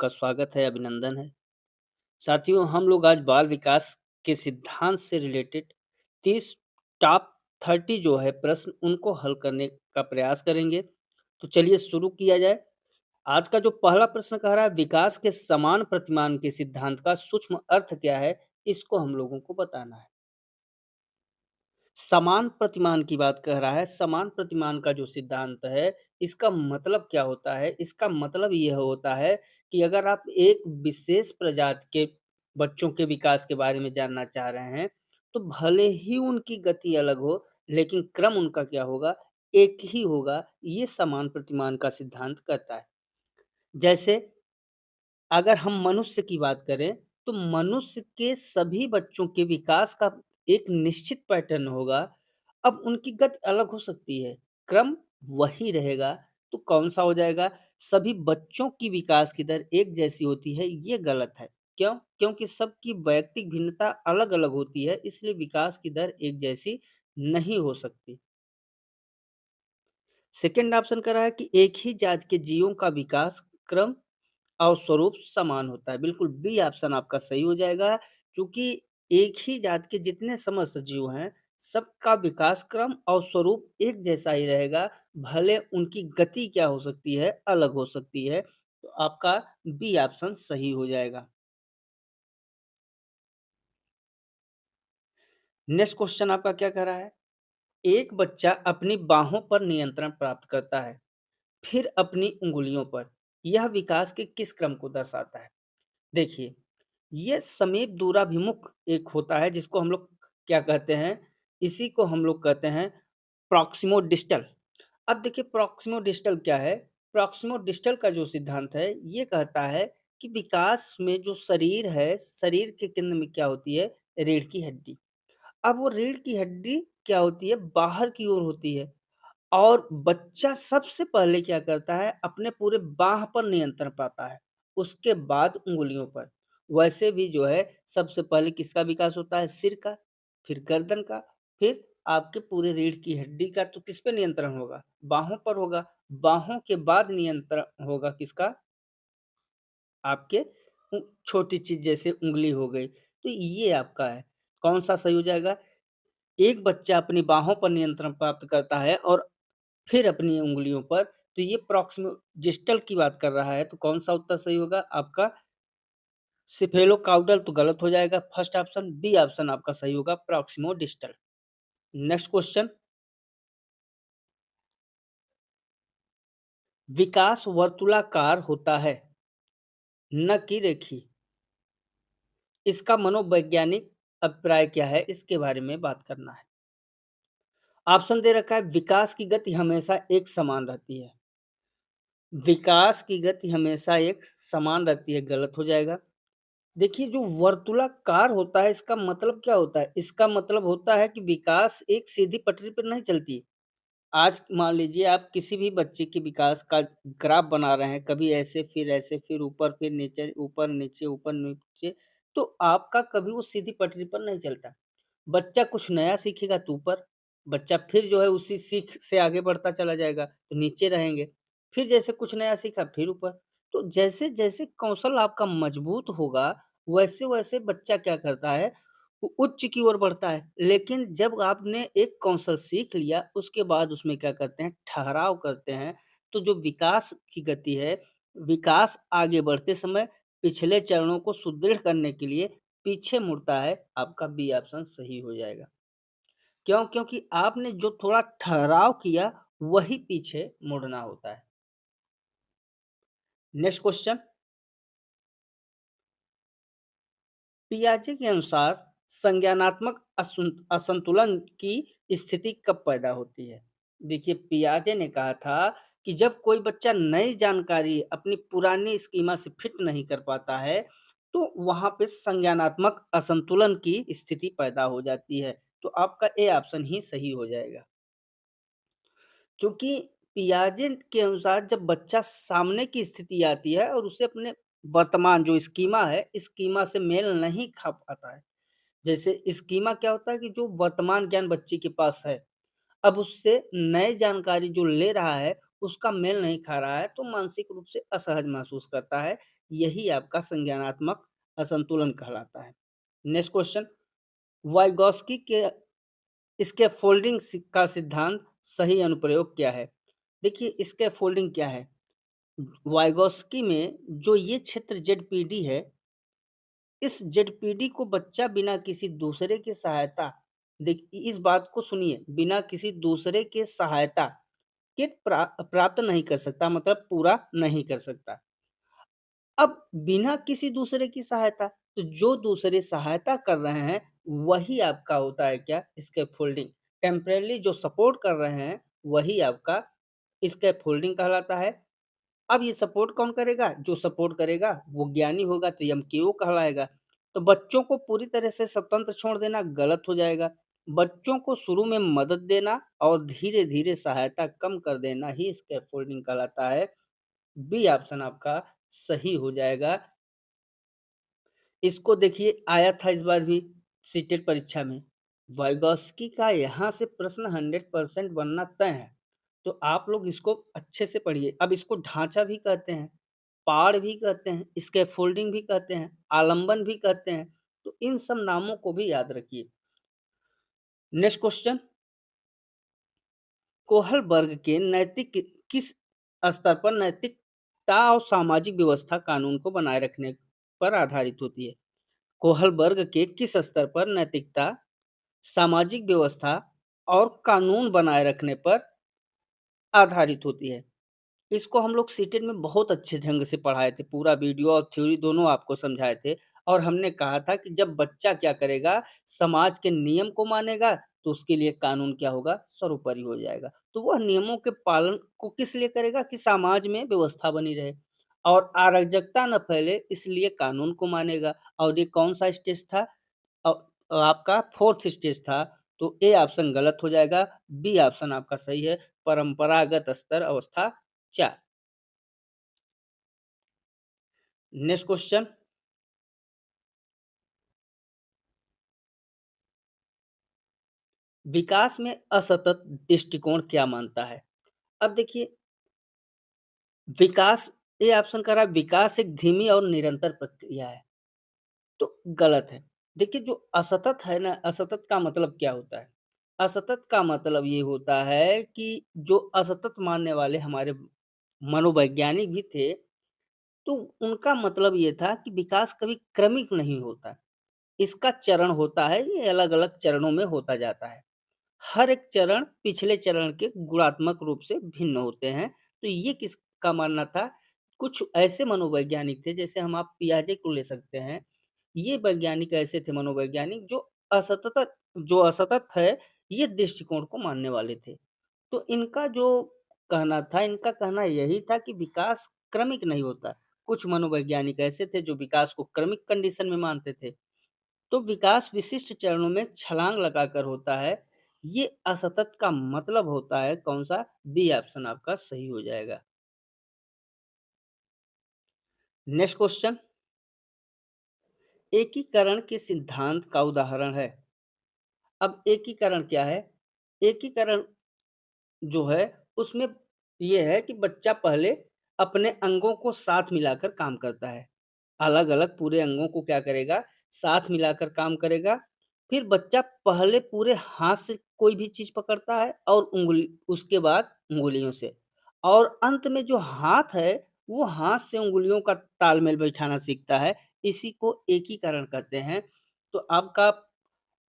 आपका स्वागत है, अभिनंदन है। साथियों, हम लोग आज बाल विकास के सिद्धांत से रिलेटेड 30 टॉप 30 जो है प्रश्न, उनको हल करने का प्रयास करेंगे। तो चलिए शुरू किया जाए। आज का जो पहला प्रश्न कह रहा है, विकास के समान प्रतिमान के सिद्धांत का सूक्ष्म अर्थ क्या है? इसको हम लोगों को बताना है। समान प्रतिमान की बात कह रहा है। समान प्रतिमान का जो सिद्धांत है, इसका मतलब क्या होता है? इसका मतलब ये होता है कि अगर आप एक विशेष प्रजाति के बच्चों के विकास के बारे में जानना चाह रहे हैं, तो भले ही उनकी गति अलग हो, लेकिन क्रम उनका क्या होगा? एक ही होगा। ये समान प्रतिमान का सिद्धांत कहता है। जैसे अगर हम मनुष्य की बात करें, तो मनुष्य के सभी बच्चों के विकास का एक निश्चित पैटर्न होगा। अब उनकी गति अलग हो सकती है, क्रम वही रहेगा। तो कौन-सा हो जाएगा? सभी बच्चों की विकास की दर एक जैसी होती है, ये गलत है। क्यों? क्योंकि सबकी वैयक्तिक भिन्नता अलग-अलग होती है, इसलिए विकास की दर एक जैसी नहीं हो सकती। सेकंड ऑप्शन कह रहा है कि एक ही जाति के जीवों का विकास क्रम और स्वरूप समान होता है। बिल्कुल बी ऑप्शन आपका सही हो जाएगा, चूँकि एक ही जाति के जितने समस्त जीव हैं, सबका विकास क्रम और स्वरूप एक जैसा ही रहेगा, भले उनकी गति क्या हो सकती है, अलग हो सकती है। तो आपका बी ऑप्शन सही हो जाएगा। नेक्स्ट क्वेश्चन आपका क्या कह रहा है? एक बच्चा अपनी बाहों पर नियंत्रण प्राप्त करता है, फिर अपनी उँगलियों पर। यह विकास के किस क्रम को दर्शाता है? देखिए, ये समीप दूराभिमुख एक होता है जिसको हम लोग क्या कहते हैं, इसी को हम लोग कहते हैं प्रॉक्सिमो डिस्टल। अब देखिए प्रॉक्सिमो डिस्टल क्या है? प्रॉक्सिमो डिस्टल का जो सिद्धांत है, ये कहता है कि विकास में जो शरीर है, शरीर के केंद्र में क्या होती है? रीढ़ की हड्डी। अब वो रीढ़ की हड्डी क्या होती है? बाहर की ओर होती है। और बच्चा सबसे पहले क्या करता है, अपने पूरे बाँह पर नियंत्रण पाता है, उसके बाद उँगलियों पर। वैसे भी जो है सबसे पहले किसका विकास होता है? सिर का, फिर गर्दन का, फिर आपके पूरे रीढ़ की हड्डी का। तो किस पे नियंत्रण होगा? बाहों पर होगा। बाहों के बाद नियंत्रण होगा किसका? आपके छोटी चीज़ जैसे उँगली हो गई। तो ये आपका है। कौन-सा सही हो जाएगा? एक बच्चा अपनी बाहों पर नियंत्रण प्राप्त करता है और फिर अपनी उँगलियों पर, तो ये प्रॉक्सिमोडिस्टल की बात कर रहा है, तो कौन-सा उत्तर सही होगा? आपका सिफेलोकाउडल तो गलत हो जाएगा, फर्स्ट ऑप्शन, बी ऑप्शन आपका सही होगा प्रॉक्सिमोडिस्टल। नेक्स्ट क्वेश्चन, विकास वर्तुलाकार होता है, न कि रेखीय। इसका मनोवैज्ञानिक अभिप्राय क्या है? इसके बारे में बात करना है। ऑप्शन दे रखा है, विकास की गति हमेशा एक समान रहती है। विकास की गति हमेशा एक समान रहती है, गलत हो जाएगा। देखिए जो वर्तुलाकार होता है इसका मतलब क्या होता है? इसका मतलब होता है कि विकास एक सीधी पटरी पर नहीं चलती। आज मान लीजिए आप किसी भी बच्चे के विकास का ग्राफ बना रहे हैं, कभी ऐसे, फिर ऊपर, फिर नीचे, ऊपर-नीचे, ऊपर-नीचे, तो आपका कभी वो सीधी पटरी पर नहीं चलता। बच्चा कुछ नया सीखेगा तो ऊपर, बच्चा फिर जो है उसी सीख से आगे बढ़ता चला जाएगा, तो नीचे रहेंगे। फिर जैसे कुछ नया सीखा फिर ऊपर। तो जैसे-जैसे कौशल आपका मजबूत होगा, वैसे-वैसे बच्चा क्या करता है, वो उच्च की ओर बढ़ता है। लेकिन जब आपने एक कौशल सीख लिया, उसके बाद उसमें क्या करते हैं, ठहराव करते हैं, तो जो विकास की गति है, विकास आगे बढ़ते समय पिछले चरणों को सुदृढ़ करने के लिए पीछे मुड़ता है। आपका बी ऑप्शन सही हो जाएगा। क्यों? क्योंकि आपने जो थोड़ा ठहराव किया, वही पीछे मुड़ना होता है। नेक्स्ट क्वेश्चन, पियाजे के अनुसार संज्ञानात्मक असंतुलन की स्थिति कब पैदा होती है? देखिए पियाजे ने कहा था कि जब कोई बच्चा नई जानकारी अपनी पुरानी स्कीमा से फिट नहीं कर पाता है, तो वहाँ पे संज्ञानात्मक असंतुलन की स्थिति पैदा हो जाती है। तो आपका ए ऑप्शन ही सही हो जाएगा। चूँकि पियाजे के अनुसार जब बच्चा सामने की स्थिति आती है और उसे अपने वर्तमान जो स्कीमा है, स्कीमा से मेल नहीं खा पाता है। जैसे स्कीमा क्या होता है कि जो वर्तमान ज्ञान बच्चे के पास है, अब उससे नए जानकारी जो ले रहा है, उसका मेल नहीं खा रहा है, तो मानसिक रूप से असहज महसूस करता है। यही आपका संज्ञानात्मक असंतुलन कहलाता है। नेक्स्ट क्वेश्चन, वाइगॉस्की के स्कैफोल्डिंग का सिद्धांत सही अनुप्रयोग क्या है? देखिए, स्कैफोल्डिंग क्या है? वाइगॉस्की में जो ये क्षेत्र जेडपीडी है, इस जेडपीडी को बच्चा बिना किसी दूसरे की सहायता, देख इस बात को सुनिए, बिना किसी दूसरे के सहायता के प्राप्त नहीं कर सकता, मतलब पूरा नहीं कर सकता। अब बिना किसी दूसरे की सहायता, तो जो दूसरे सहायता कर रहे हैं वही आपका होता है क्या? स्कैफोल्डिंग। टेम्परेरी जो सपोर्ट कर रहे हैं वही आपका स्कैफोल्डिंग कहलाता है। अब ये सपोर्ट कौन करेगा? जो सपोर्ट करेगा वो ज्ञानी होगा, तो एमकेओ कहलाएगा। तो बच्चों को पूरी तरह से स्वतंत्र छोड़ देना गलत हो जाएगा। बच्चों को शुरू में मदद देना और धीरे-धीरे सहायता कम कर देना ही स्कैफोल्डिंग कहलाता है। बी ऑप्शन आपका सही हो जाएगा। इसको देखिए, आया था इस बार भी सीटेट परीक्षा में। वाइगॉस्की का यहाँ से प्रश्न 100% बनना तय है। तो आप लोग इसको अच्छे से पढ़िए। अब इसको ढाँचा भी कहते हैं, पाड़ भी कहते हैं, स्कैफोल्डिंग भी कहते हैं, आलंबन भी कहते हैं। तो इन सब नामों को भी याद रखिए। नेक्स्ट क्वेश्चन, कोहलबर्ग के नैतिक किस स्तर पर नैतिकता और सामाजिक व्यवस्था कानून को बनाए रखने पर आधारित होती है? कोहलबर्ग के किस स्तर पर नैतिकता, सामाजिक व्यवस्था और कानून बनाए रखने पर आधारित होती है? इसको हम लोग सीटेट में बहुत अच्छे ढंग से पढ़ाए थे, पूरा वीडियो और थ्योरी दोनों आपको समझाए थे। और हमने कहा था कि जब बच्चा क्या करेगा, समाज के नियम को मानेगा, तो उसके लिए कानून क्या होगा? सर्वोपरि हो जाएगा। तो वह नियमों के पालन को किस लिए करेगा? कि समाज में व्यवस्था बनी रहे और अराजकता न फैले, इसलिए कानून को मानेगा। और ये कौन-सा स्टेज था? अ, आपका 4th स्टेज था। तो ए ऑप्शन गलत हो जाएगा, बी ऑप्शन आपका सही है, परंपरागत स्तर अवस्था 4। नेक्स्ट क्वेश्चन, विकास में असतत दृष्टिकोण क्या मानता है? अब देखिए, विकास, ए ऑप्शन कह रहा है विकास एक धीमी और निरंतर प्रक्रिया है, तो गलत है। देखिए, जो असतत है ना, असतत का मतलब क्या होता है? असतत का मतलब ये होता है कि जो असतत मानने वाले हमारे मनोवैज्ञानिक भी थे, तो उनका मतलब ये था कि विकास कभी क्रमिक नहीं होता। इसका चरण होता है, ये अलग-अलग चरणों में होता जाता है। हर एक चरण पिछले चरण के गुणात्मक रूप से भिन्न होते हैं। तो ये किसका मानना था? कुछ ऐसे मनोवैज्ञानिक थे, जैसे हम आप पियाजे को ले सकते हैं। ये वैज्ञानिक ऐसे थे मनोवैज्ञानिक जो असतत है, ये दृष्टिकोण को मानने वाले थे। तो इनका जो कहना था, इनका कहना यही था कि विकास क्रमिक नहीं होता। कुछ मनोवैज्ञानिक ऐसे थे जो विकास को क्रमिक कंडीशन में मानते थे। तो विकास विशिष्ट चरणों में छलांग लगाकर होता है। ये असतत का मतलब होता है कौन-सा? बी ऑप्शन आपका सही हो जाएगा। नेक्स्ट क्वेश्चन, एकीकरण के सिद्धांत का उदाहरण है। अब एकीकरण क्या है? एकीकरण जो है, उसमें ये है कि बच्चा पहले अपने अंगों को साथ मिलाकर काम करता है। अलग-अलग पूरे अंगों को क्या करेगा? साथ मिलाकर काम करेगा। फिर बच्चा पहले पूरे हाथ से कोई भी चीज़ पकड़ता है और उसके बाद उँगलियों से। और अंत में जो हाथ है, वो हाथ से उँगलियों का तालमेल बैठाना सीखता है। इसी को एकीकरण कहते हैं। तो आपका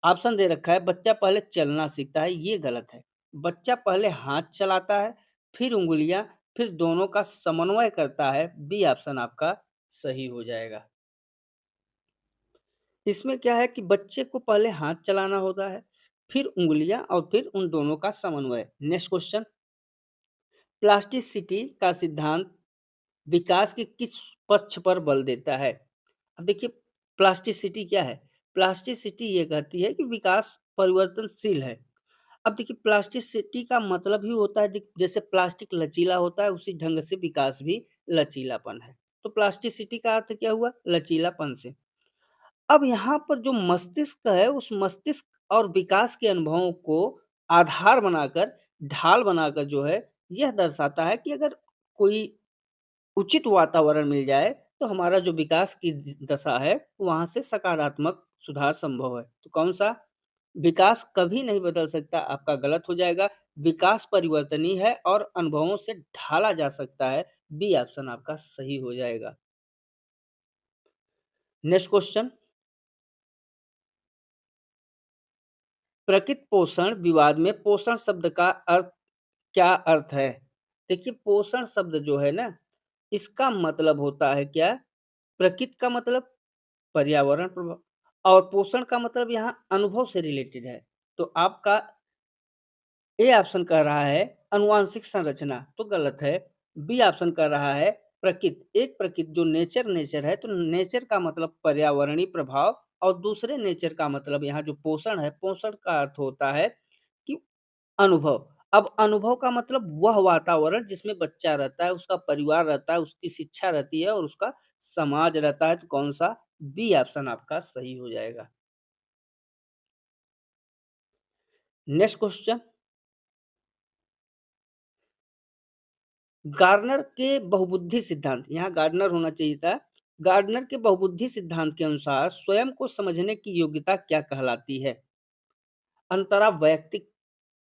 ऑप्शन दे रखा है, बच्चा पहले चलना सीखता है, ये गलत है। बच्चा पहले हाथ चलाता है, फिर उँगलियाँ, फिर दोनों का समन्वय करता है। बी ऑप्शन आपका सही हो जाएगा। इसमें क्या है कि बच्चे को पहले हाथ चलाना होता है, फिर उँगलियाँ और फिर उन दोनों का समन्वय। नेक्स्ट क्वेश्चन, प्लास्टिसिटी का सिद्धांत विकास के किस पक्ष पर बल देता है? अब देखिए, प्लास्टिसिटी क्या है? प्लास्टिसिटी ये कहती है कि विकास परिवर्तनशील है। अब देखिए, प्लास्टिसिटी का मतलब ही होता है, जैसे प्लास्टिक लचीला होता है, उसी ढंग से विकास भी लचीलापन है। तो प्लास्टिसिटी का अर्थ क्या हुआ? लचीलापन से। अब यहाँ पर जो मस्तिष्क है, उस मस्तिष्क और विकास के अनुभवों को आधार बनाकर, ढाल बनाकर जो है, यह दर्शाता है कि अगर कोई उचित वातावरण मिल जाए, तो हमारा जो विकास की दशा है, वहाँ से सकारात्मक सुधार संभव है। तो कौन-सा? विकास कभी नहीं बदल सकता, आपका गलत हो जाएगा। विकास परिवर्तनीय है और अनुभवों से ढाला जा सकता है। बी ऑप्शन आपका सही हो जाएगा। नेक्स्ट क्वेश्चन, प्रकृति पोषण विवाद में पोषण शब्द का क्या अर्थ है? देखिए, पोषण शब्द जो है ना, इसका मतलब होता है क्या? प्रकृति का मतलब पर्यावरण प्रभाव, और पोषण का मतलब यहाँ अनुभव से रिलेटेड है। तो आपका ए ऑप्शन कह रहा है आनुवांशिक संरचना, तो गलत है। बी ऑप्शन कह रहा है प्रकृति। एक प्रकृति जो नेचर है, तो नेचर का मतलब पर्यावरणीय प्रभाव, और दूसरे नेचर का मतलब यहाँ जो पोषण है, पोषण का अर्थ होता है कि अनुभव। अब अनुभव का मतलब वह वातावरण जिसमें बच्चा रहता है, उसका परिवार रहता है, उसकी शिक्षा रहती है और उसका समाज रहता है। तो कौन-सा? बी ऑप्शन आपका सही हो जाएगा। नेक्स्ट क्वेश्चन, गार्डनर के बहुबुद्धि सिद्धांत, यहाँ गार्डनर होना चाहिए था। गार्डनर के बहुबुद्धि सिद्धांत के अनुसार स्वयं को समझने की योग्यता क्या कहलाती है? अंतरा वैयक्तिक,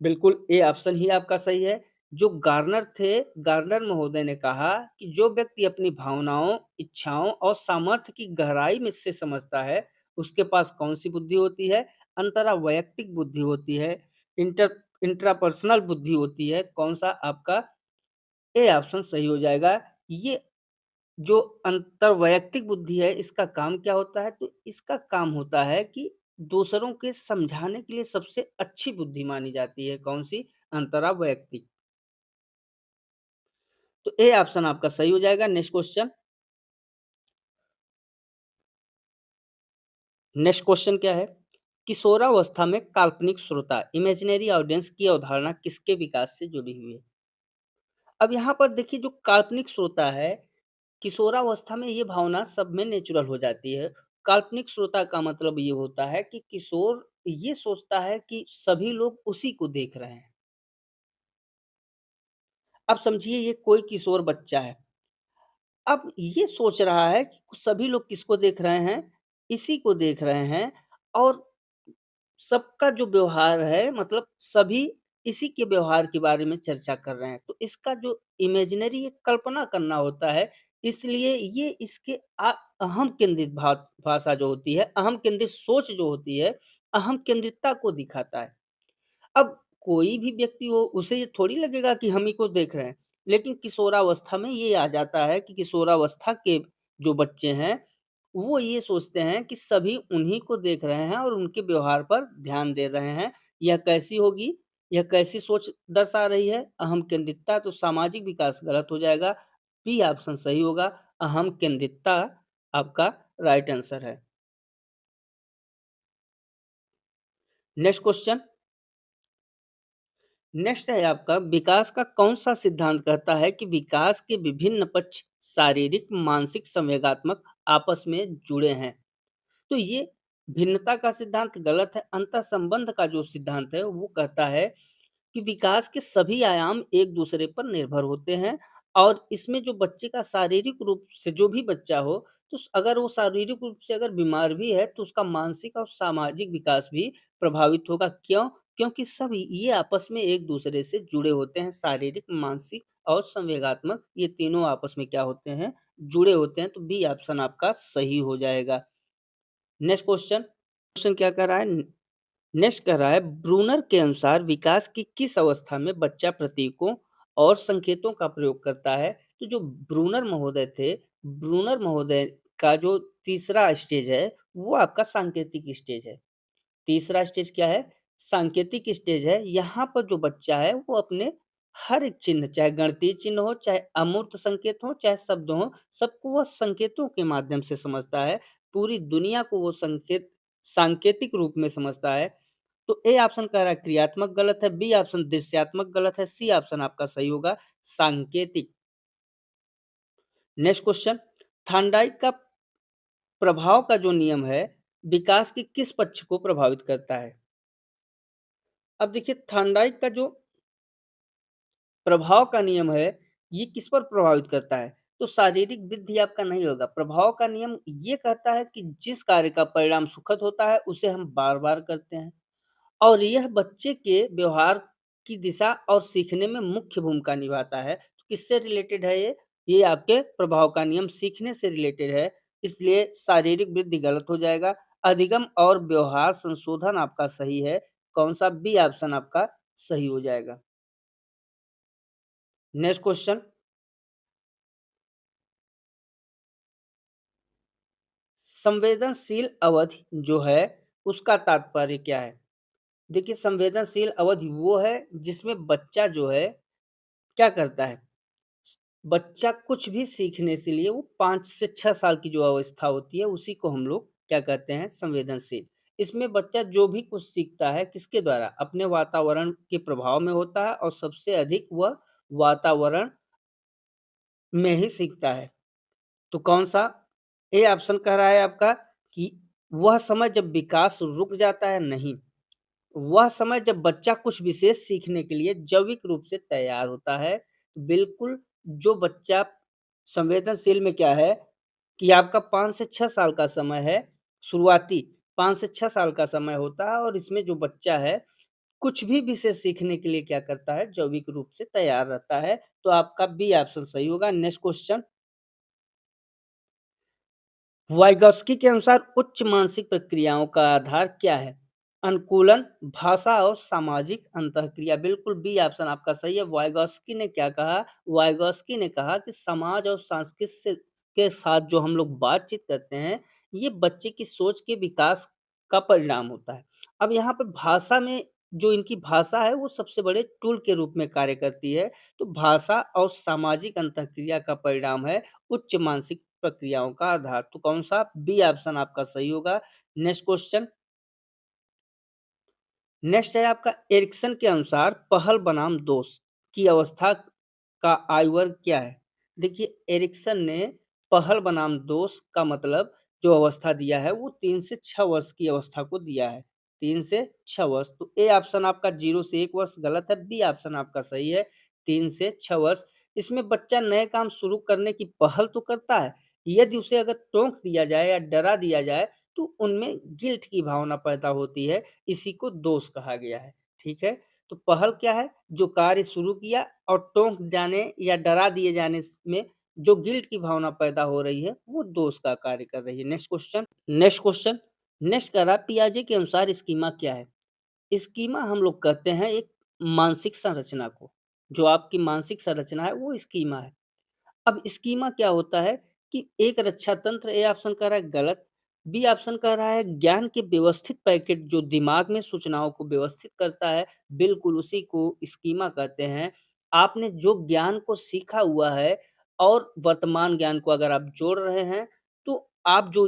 बिल्कुल ए ऑप्शन ही आपका सही है। जो गार्डनर थे, गार्डनर महोदय ने कहा कि जो व्यक्ति अपनी भावनाओं, इच्छाओं और सामर्थ्य की गहराई में से समझता है, उसके पास कौन-सी बुद्धि होती है? अंतरा वैयक्तिक बुद्धि होती है, इंट्रापर्सनल बुद्धि होती है। कौन-सा आपका ए ऑप्शन सही हो जाएगा। ये जो अंतर्वैयक्तिक बुद्धि है, इसका काम क्या होता है? तो इसका काम होता है कि दूसरों के समझाने के लिए सबसे अच्छी बुद्धि मानी जाती है। कौन-सी? अंतरावैयक्तिक। तो ए ऑप्शन आपका सही हो जाएगा। नेक्स्ट क्वेश्चन क्या है? किशोरावस्था में काल्पनिक श्रोता, इमेजिनरी ऑडियंस की अवधारणा किसके विकास से जुड़ी हुई है? अब यहाँ पर देखिए, जो काल्पनिक श्रोता है, किशोरावस्था में ये भावना सब में नेचुरल हो जाती है। काल्पनिक श्रोता का मतलब ये होता है कि किशोर ये सोचता है कि सभी लोग उसी को देख रहे हैं। अब समझिए, ये कोई किशोर बच्चा है। अब ये सोच रहा है कि सभी लोग किसको देख रहे हैं? इसी को देख रहे हैं, और सबका जो व्यवहार है, मतलब सभी इसी के व्यवहार के बारे में चर्चा कर रहे हैं। तो इसका जो इमेजिनरी एक कल्पना करना होता है, इसलिए ये इसके अहम केंद्रित भाषा जो होती है, अहम केंद्रित सोच जो होती है, अहम केंद्रितता को दिखाता है। अब कोई भी व्यक्ति हो, उसे ये थोड़ी लगेगा कि हम ही को देख रहे हैं। लेकिन किशोरावस्था में ये आ जाता है कि किशोरावस्था के जो बच्चे हैं, वो ये सोचते हैं कि सभी उन्हीं को देख रहे हैं और उनके व्यवहार पर ध्यान दे रहे हैं। यह कैसी होगी? यह कैसी सोच दर्शा रही है? अहम केंद्रितता। तो सामाजिक विकास गलत हो जाएगा। बी ऑप्शन सही होगा। अहम केंद्रितता आपका राइट आंसर है। नेक्स्ट क्वेश्चन, नेक्स्ट है आपका, विकास का कौन-सा सिद्धांत कहता है कि विकास के विभिन्न पक्ष शारीरिक, मानसिक, संवेगात्मक आपस में जुड़े हैं? तो ये भिन्नता का सिद्धांत गलत है। अंतःसंबंध का जो सिद्धांत है, वो कहता है कि विकास के सभी आयाम एक दूसरे पर निर्भर होते हैं, और इसमें जो बच्चे का शारीरिक रूप से जो भी बच्चा हो, तो अगर वो शारीरिक रूप से अगर बीमार भी है, तो उसका मानसिक और सामाजिक विकास भी प्रभावित होगा। क्यों? क्योंकि सभी ये आपस में एक दूसरे से जुड़े होते हैं। शारीरिक, मानसिक और संवेगात्मक, ये तीनों आपस में क्या होते हैं? जुड़े होते हैं। तो बी ऑप्शन आपका सही हो जाएगा। नेक्स्ट क्वेश्चन, क्या कह रहा है? नेक्स्ट कह रहा है, ब्रूनर के अनुसार विकास की किस अवस्था में बच्चा प्रतीकों और संकेतों का प्रयोग करता है? तो जो ब्रूनर महोदय थे, ब्रूनर महोदय का जो तीसरा स्टेज है, वो आपका सांकेतिक स्टेज है। तीसरा स्टेज क्या है? सांकेतिक स्टेज है। यहाँ पर जो बच्चा है, वो अपने हर एक चिन्ह, चाहे गणितीय चिन्ह हो, चाहे अमूर्त संकेत हो, चाहे शब्द हो, सबको वह संकेतों के माध्यम से समझता है। पूरी दुनिया को वो सांकेतिक रूप में समझता है। तो ए ऑप्शन कह रहा है क्रियात्मक गलत है, बी ऑप्शन दृश्यात्मक गलत है, सी ऑप्शन आपका सही होगा सांकेतिक। नेक्स्ट क्वेश्चन, थार्नडाइक का प्रभाव का जो नियम है, विकास के किस पक्ष को प्रभावित करता है? अब देखिए, थार्नडाइक का जो प्रभाव का नियम है, ये किस पर प्रभावित करता है? तो शारीरिक वृद्धि आपका नहीं होगा। प्रभाव का नियम ये कहता है कि जिस कार्य का परिणाम सुखद होता है, उसे हम बार-बार करते हैं और यह बच्चे के व्यवहार की दिशा और सीखने में मुख्य भूमिका निभाता है। तो किससे रिलेटेड है ये? ये आपके प्रभाव का नियम सीखने से रिलेटेड है, इसलिए शारीरिक वृद्धि गलत हो जाएगा। अधिगम और व्यवहार संशोधन आपका सही है। कौन-सा बी ऑप्शन आपका सही हो जाएगा। नेक्स्ट क्वेश्चन संवेदनशील अवधि जो है, उसका तात्पर्य क्या है? देखिए संवेदनशील अवधि वो है जिसमें बच्चा जो है क्या करता है? बच्चा कुछ भी सीखने के लिए वो 5 से 6 साल की जो अवस्था होती है उसी को हम लोग क्या कहते हैं संवेदनशील। इसमें बच्चा जो भी कुछ सीखता है किसके द्वारा? अपने वातावरण के प्रभाव में होता है और सबसे अधिक वह वातावरण में ही सीखता है। तो कौन-सा? ए ऑप्शन कह रहा है आपका कि वह समय जब विकास रुक जाता है, नहीं। वह समय जब बच्चा कुछ विशेष सीखने के लिए जैविक रूप से तैयार होता है। बिल्कुल, जो बच्चा संवेदनशील में क्या है कि आपका 5 से 6 साल का समय है, शुरुआती 5 से 6 साल का समय होता है और इसमें जो बच्चा है, कुछ भी विषय सीखने के लिए क्या करता है, जैविक रूप से तैयार रहता है। तो आपका बी ऑप्शन सही होगा। नेक्स्ट क्वेश्चन वाइगॉस्की के अनुसार उच्च मानसिक प्रक्रियाओं का आधार क्या है? अनुकूलन, भाषा और सामाजिक अंतःक्रिया। बिल्कुल बी ऑप्शन आपका सही है। वाइगॉस्की ने क्या कहा? वाइगॉस्की ने कहा कि समाज और संस्कृति से के साथ जो हम लोग बातचीत करते हैं, ये बच्चे की सोच के विकास का परिणाम होता है। अब यहाँ पे भाषा में जो इनकी भाषा है, वो सबसे बड़े टूल के रूप में कार्य करती है। तो भाषा और सामाजिक अंतःक्रिया का परिणाम है उच्च मानसिक प्रक्रियाओं का आधार। तो कौन-सा? बी ऑप्शन आपका सही होगा। नेक्स्ट क्वेश्चन नेक्स्ट है आपका एरिक्सन के अनुसार पहल बनाम दोष की अवस्था का आयु वर्ग क्या है? देखिए एरिक्सन ने पहल बनाम दोष का मतलब जो अवस्था दिया है वो 3 से 6 वर्ष की अवस्था को दिया है। 3 से 6 वर्ष तो ए ऑप्शन आपका 0 से 1 वर्ष गलत है, बी ऑप्शन आपका सही है 3 से 6 वर्ष। इसमें बच्चा नए काम शुरू करने की पहल तो करता है, यदि उसे अगर टोक दिया जाए या डरा दिया जाए तो उनमें गिल्ट की भावना पैदा होती है, इसी को दोष कहा गया है, ठीक है? तो पहल क्या है? जो कार्य शुरू किया और टोक जाने या डरा दिए जाने में जो गिल्ट की भावना पैदा हो रही है, वो दोष का कार्य कर रही है। नेक्स्ट क्वेश्चन नेक्स्ट कह रहा है पियाजे के अनुसार स्कीमा क्या है? स्कीमा हम लोग कहते हैं एक मानसिक संरचना को, जो आपकी मानसिक संरचना है वो स्कीमा है। अब स्कीमा क्या होता है कि एक रक्षा तंत्र ए ऑप्शन कह रहा है गलत, बी ऑप्शन कह रहा है ज्ञान के व्यवस्थित पैकेट जो दिमाग में सूचनाओं को व्यवस्थित करता है, बिल्कुल उसी को स्कीमा कहते हैं। आपने जो ज्ञान को सीखा हुआ है और वर्तमान ज्ञान को अगर आप जोड़ रहे हैं, तो आप जो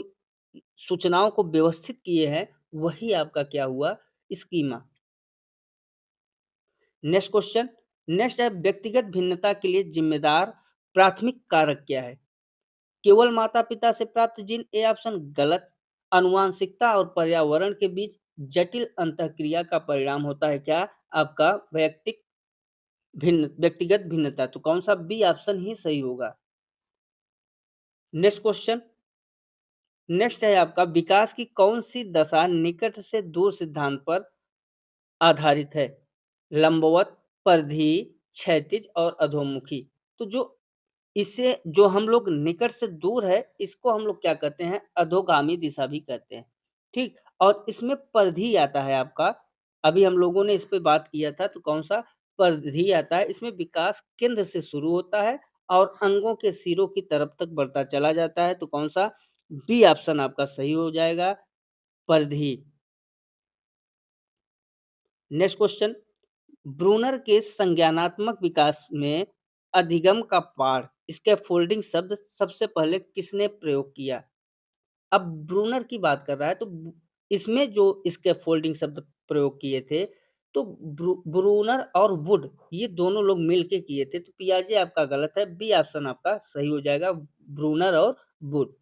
सूचनाओं को व्यवस्थित किए हैं, वही आपका क्या हुआ स्कीमा। नेक्स्ट क्वेश्चन नेक्स्ट है व्यक्तिगत भिन्नता के लिए जिम्मेदार प्राथमिक कारक क्या है? केवल माता-पिता से प्राप्त जीन ए ऑप्शन गलत। आनुवांशिकता और पर्यावरण के बीच जटिल अंतःक्रिया का परिणाम होता है क्या? आपका व्यक्तिगत भिन्नता। तो कौन-सा बी ऑप्शन ही सही होगा। नेक्स्ट क्वेश्चन नेक्स्ट है आपका विकास की कौन-सी दशा निकट से दूर सिद्धांत पर आधारित है? लंबवत, परिधीय, क्षैतिज और अधोमुखी। तो जो इससे जो हम लोग निकट से दूर है, इसको हम लोग क्या कहते हैं, अधोगामी दिशा भी कहते हैं, ठीक? और इसमें परिधि आता है आपका, अभी हम लोगों ने इस पे बात किया था, तो कौन-सा परिधि आता है, इसमें विकास केंद्र से शुरू होता है और अंगों के सिरों की तरफ तक बढ़ता चला जाता है, तो कौन-सा बी ऑप्शन आपका सही हो जाएगा, परिधि। नेक्स्ट क्वेश्चन ब्रूनर के संज्ञानात्मक विकास में अधिगम का पाठ स्कैफोल्डिंग शब्द सबसे पहले किसने प्रयोग किया? अब ब्रूनर की बात कर रहा है तो इसमें जो स्कैफोल्डिंग शब्द प्रयोग किए थे तो ब्रूनर और वुड ये दोनों लोग मिलके किए थे तो पियाजे आपका गलत है बी ऑप्शन आपका सही हो जाएगा ब्रूनर और वुड।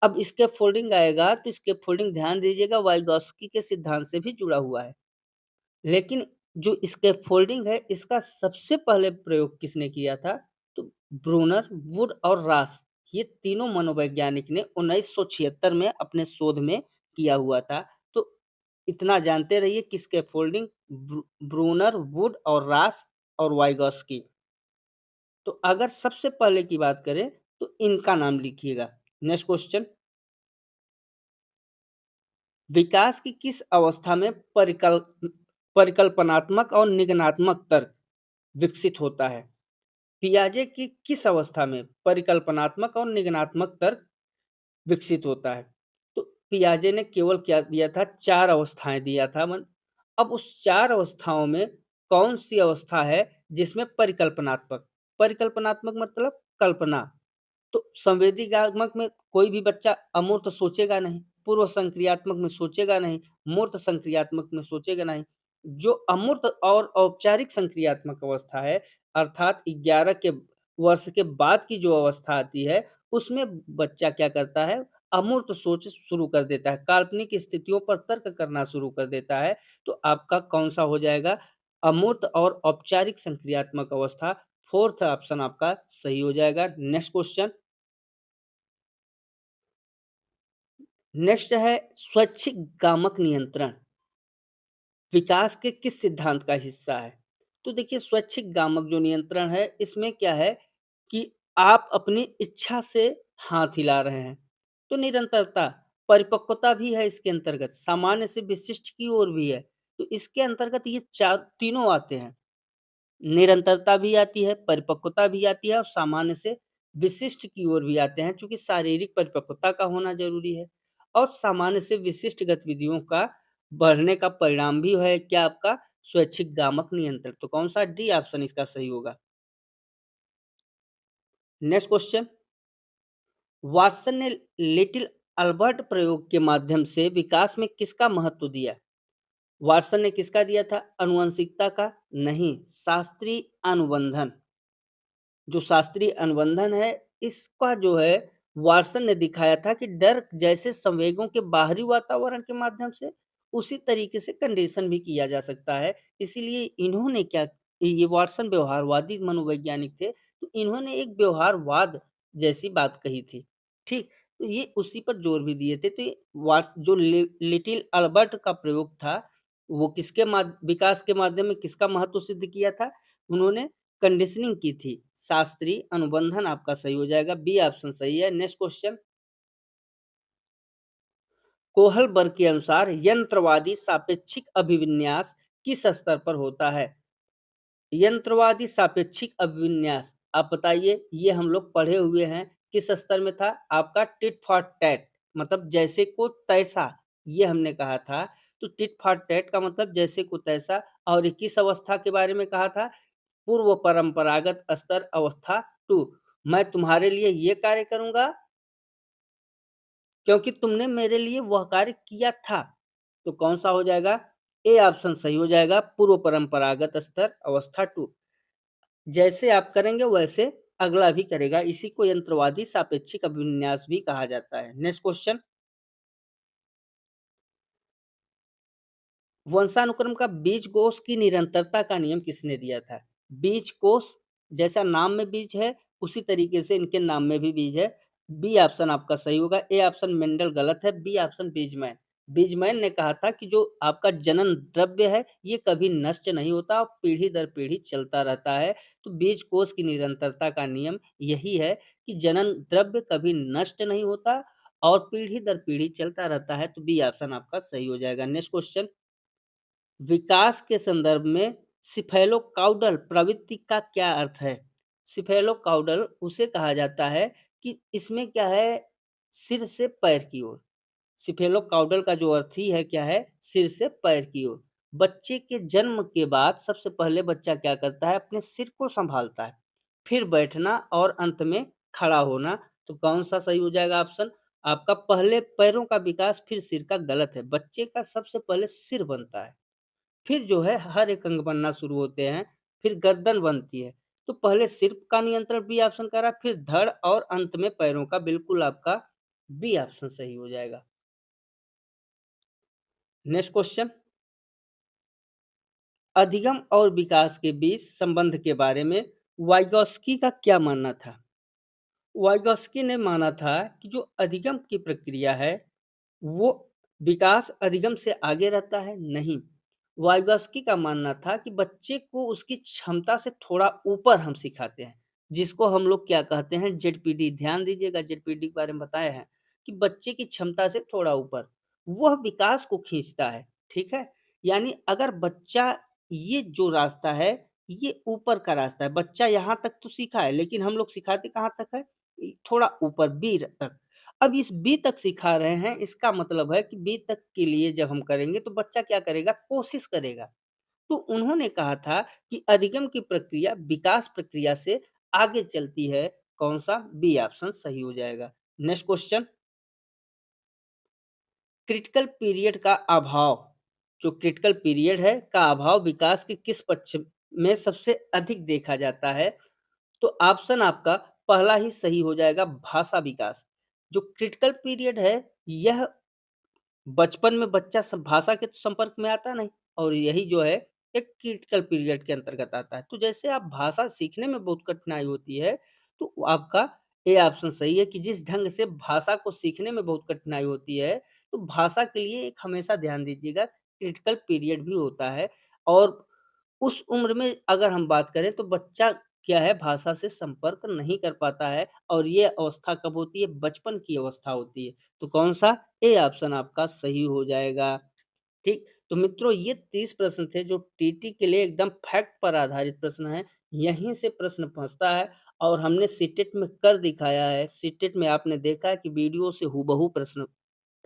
अब स्कैफोल्डिंग आएगा तो स्कैफोल्डिंग ध्यान दीजिएगा वाइगॉस्की के सिद्धांत से भी जुड़ा हुआ है। लेकिन जो स्कैफोल्डिंग है, इसका सबसे पहले प्रयोग किसने किया था? तो ब्रूनर, वुड और रास, ये तीनों मनोवैज्ञानिक ने 1976 में अपने शोध में किया हुआ था। तो इतना जानते रहिए कि स्कैफोल्डिंग ब्रूनर, वुड और रास और वाइगॉस्की। तो अगर सबसे पहले की बात करें तो इनका नाम लिखिएगा। नेक्स्ट क्वेश्चन, विकास की किस अवस्था में परिकल्पनात्मक और निगनात्मक तर्क विकसित होता है? पियाजे की किस अवस्था में परिकल्पनात्मक और निगनात्मक तर्क विकसित होता है? तो पियाजे ने केवल क्या दिया था? 4 अवस्थाएँ दिया था मन। अब उस 4 अवस्थाओं में कौन-सी अवस्था है जिसमें परिकल्पनात्मक मतलब कल्पना। तो संवेदीगात्मक में कोई भी बच्चा अमूर्त सोचेगा नहीं, पूर्व संक्रियात्मक में सोचेगा नहीं, मूर्त संक्रियात्मक में सोचेगा नहीं। जो अमूर्त और औपचारिक संक्रियात्मक अवस्था है, अर्थात 11 के वर्ष के बाद की जो अवस्था आती है, उसमें बच्चा क्या करता है? अमूर्त सोच शुरू कर देता है, काल्पनिक स्थितियों पर तर्क करना शुरू कर देता है। तो आपका कौन-सा हो जाएगा? अमूर्त और औपचारिक संक्रियात्मक अवस्था, 4th ऑप्शन आपका सही हो जाएगा। नेक्स्ट क्वेश्चन, नेक्स्ट है स्वैच्छिक गामक नियंत्रण विकास के किस सिद्धांत का हिस्सा है? तो देखिए स्वैच्छिक गामक जो नियंत्रण है, इसमें क्या है कि आप अपनी इच्छा से हाथ हिला रहे हैं। तो निरंतरता, परिपक्वता भी है इसके अंतर्गत, सामान्य से विशिष्ट की ओर भी है। तो इसके अंतर्गत ये चार तीनों आते हैं। निरंतरता भी आती है, परिपक्वता भी आती है और सामान्य से विशिष्ट की ओर भी आते हैं, चूँकि शारीरिक परिपक्वता का होना ज़रूरी है और सामान्य से विशिष्ट गतिविधियों का बढ़ने का परिणाम भी है क्या आपका? स्वैच्छिक गामक नियंत्रण। तो कौन-सा डी ऑप्शन इसका सही होगा। नेक्स्ट क्वेश्चन, वाटसन ने लिटिल अल्बर्ट प्रयोग के माध्यम से विकास में किसका महत्व दिया? वाटसन ने किसका दिया था? आनुवंशिकता का? नहीं, शास्त्रीय अनुबंधन। जो शास्त्रीय अनुबंधन है, इसका जो है वाटसन ने दिखाया था कि डर जैसे संवेगों के बाहरी वातावरण के माध्यम से उसी तरीके से कंडीशन भी किया जा सकता है। इसीलिए इन्होंने क्या, ये वाटसन व्यवहारवादी मनोवैज्ञानिक थे, तो इन्होंने एक व्यवहारवाद जैसी बात कही थी। ठीक? तो ये उसी पर जोर भी दिए थे। तो ये वाट्स जो लिटिल अल्बर्ट का प्रयोग था, वो किसके विकास के माध्यम में किसका महत्व सिद्ध किया था? उन्होंने कंडीशनिंग की थी। शास्त्रीय अनुबंधन आपका सही हो जाएगा, बी ऑप्शन सही है। नेक्स्ट क्वेश्चन, कोहलबर्ग के अनुसार यंत्रवादी सापेक्षिक अभिविन्यास किस स्तर पर होता है? यंत्रवादी सापेक्षिक अभिविन्यास, आप बताइए, ये हम लोग पढ़े हुए हैं, किस स्तर में था? आपका टिट फॉर टैट, मतलब जैसे को तैसा, ये हमने कहा था। तो टिट फॉर टैट का मतलब जैसे को तैसा, और ये किस अवस्था के बारे में कहा था? पूर्व परंपरागत स्तर अवस्था 2। मैं तुम्हारे लिए ये कार्य करूँगा क्योंकि तुमने मेरे लिए वह कार्य किया था। तो कौन-सा हो जाएगा? ए ऑप्शन सही हो जाएगा, पूर्व परंपरागत स्तर अवस्था 2। जैसे आप करेंगे वैसे अगला भी करेगा, इसी को यंत्रवादी सापेक्षिक अभिविन्यास भी कहा जाता है। नेक्स्ट क्वेश्चन, वंशानुक्रम का बीजकोष की निरंतरता का नियम किसने दिया था? बीजकोष, जैसा नाम में बीज है, उसी तरीके से इनके नाम में भी बीज है। बी ऑप्शन आपका सही होगा, ए ऑप्शन मेंडल गलत है, बी ऑप्शन बीजमैन। बीजमैन ने कहा था कि जो आपका जनन द्रव्य है, ये कभी नष्ट नहीं होता और पीढ़ी दर पीढ़ी चलता रहता है। तो बीजकोष की निरंतरता का नियम यही है कि जनन द्रव्य कभी नष्ट नहीं होता और पीढ़ी दर पीढ़ी चलता रहता है। तो बी ऑप्शन आपका सही हो जाएगा। नेक्स्ट क्वेश्चन, विकास के संदर्भ में सिफेलोकाउडल प्रवृत्ति का क्या अर्थ है? सिफेलोकाउडल उसे कहा जाता है कि इसमें क्या है, सिर से पैर की ओर। सिफेलोकाउडल का जो अर्थ ही है क्या है? सिर से पैर की ओर। बच्चे के जन्म के बाद सबसे पहले बच्चा क्या करता है? अपने सिर को सँभालता है, फिर बैठना और अंत में खड़ा होना। तो कौन-सा सही हो जाएगा ऑप्शन? आपका पहले पैरों का विकास फिर सिर का गलत है। बच्चे का सबसे पहले सिर बनता है। फिर जो है हर एक अंग बनना शुरू होते हैं, फिर गर्दन बनती है। तो पहले सिर का नियंत्रण बी ऑप्शन करा, फिर धड़ और अंत में पैरों का, बिल्कुल आपका बी ऑप्शन सही हो जाएगा। नेक्स्ट क्वेश्चन, अधिगम और विकास के बीच संबंध के बारे में वाइगॉस्की का क्या मानना था? वाइगॉस्की ने माना था कि जो अधिगम की प्रक्रिया है, वो विकास अधिगम से आगे रहता है? नहीं। वाइगॉस्की का मानना था कि बच्चे को उसकी क्षमता से थोड़ा ऊपर हम सिखाते हैं, जिसको हम लोग क्या कहते हैं जेडपीडी। ध्यान दीजिएगा, जेडपीडी के बारे में बताया है कि बच्चे की क्षमता से थोड़ा ऊपर, वह विकास को खींचता है, ठीक है? यानी अगर बच्चा ये जो रास्ता है, ये ऊपर का रास्ता है, बच्चा यहाँ तक तो सीखा है, लेकिन हम लोग सिखाते कहाँ तक है? थोड़ा ऊपर बी तक। अब इस बी तक सिखा रहे हैं, इसका मतलब है कि बी तक के लिए जब हम करेंगे तो बच्चा क्या करेगा? कोशिश करेगा। तो उन्होंने कहा था कि अधिगम की प्रक्रिया विकास प्रक्रिया से आगे चलती है। कौन-सा? बी ऑप्शन सही हो जाएगा। नेक्स्ट क्वेश्चन, क्रिटिकल पीरियड का अभाव, जो क्रिटिकल पीरियड है का अभाव विकास के किस पक्ष में सबसे अधिक देखा जाता है? तो ऑप्शन आपका पहला ही सही हो जाएगा, भाषा विकास। जो क्रिटिकल पीरियड है, यह बचपन में बच्चा भाषा के तो संपर्क में आता नहीं, और यही जो है एक क्रिटिकल पीरियड के अंतर्गत आता है। तो जैसे आप भाषा सीखने में बहुत कठिनाई होती है, तो आपका ए ऑप्शन सही है कि जिस ढंग से भाषा को सीखने में बहुत कठिनाई होती है, तो भाषा के लिए एक हमेशा ध्यान दीजिएगा क्रिटिकल पीरियड भी होता है। और उस उम्र में अगर हम बात करें तो बच्चा क्या है, भाषा से संपर्क नहीं कर पाता है, और ये अवस्था कब होती है? बचपन की अवस्था होती है। तो कौन-सा? ए ऑप्शन आपका सही हो जाएगा। ठीक? तो मित्रों, ये 30 प्रश्न थे जो टीटी के लिए एकदम फैक्ट पर आधारित प्रश्न हैं। यहीं से प्रश्न फँसता है, और हमने सीटेट में कर दिखाया है। सीटेट में आपने देखा है कि वीडियो से हूबहू प्रश्न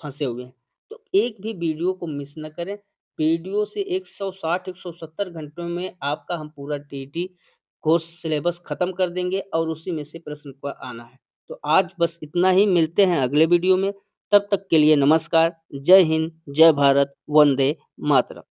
फँसे हुए हैं। तो एक भी वीडियो को मिस ना करें। वीडियो से 160 170 घंटों में आपका हम पूरा टीटी कोर्स सिलेबस खत्म कर देंगे, और उसी में से प्रश्न को आना है। तो आज बस इतना ही, मिलते हैं अगले वीडियो में। तब तक के लिए नमस्कार। जय हिंद, जय भारत, वंदे मातरम।